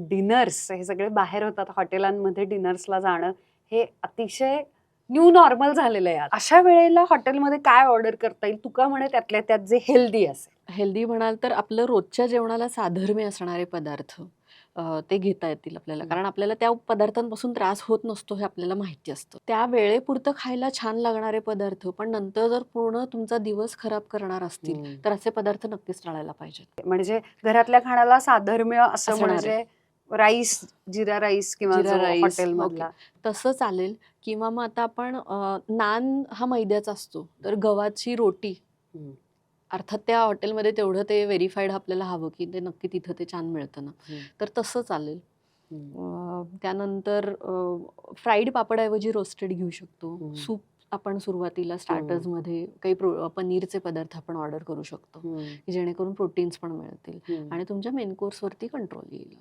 Dinners हे सगळे बाहेर होतात, हॉटेलांमध्ये डिनर्सला जाणं हे अतिशय न्यू नॉर्मल झालेलं आहे. अशा वेळेला हॉटेलमध्ये काय ऑर्डर करता येईल, तुका म्हणे त्यातल्या त्यात जे हेल्दी असेल? हेल्दी म्हणाल तर आपलं रोजच्या जेवणाला साधर्म्य असणारे पदार्थ ते घेता येतील आपल्याला. कारण आपल्याला त्या पदार्थांपासून त्रास होत नसतो हे आपल्याला माहिती असतं. त्या वेळेपुरतं खायला छान लागणारे पदार्थ, पण नंतर जर पूर्ण तुमचा दिवस खराब करणार असतील, तर असे पदार्थ नक्कीच टाळायला पाहिजेत. म्हणजे घरातल्या खाण्याला साधर्म्य असं असणारे. म्हणजे राईस, जिरा राईस किंवा जिरा जो राईस हॉटेलमधला. तसं चालेल. किंवा मग आता आपण नान हा मैद्याचा असतो, तर गव्हाची रोटी अर्थात त्या हॉटेलमध्ये तेवढं ते व्हेरिफाईड आपल्याला हवं की ते नक्की तिथं ते छान मिळतं ना, तर तसं चालेल. त्यानंतर फ्राईड पापडऐवजी रोस्टेड घेऊ शकतो. सूप आपण सुरुवातीला स्टार्टर्समध्ये काही पनीरचे पदार्थ आपण ऑर्डर करू शकतो, की जेणेकरून प्रोटीन्स पण मिळतील आणि तुमच्या मेन कोर्सवरती कंट्रोल येईल.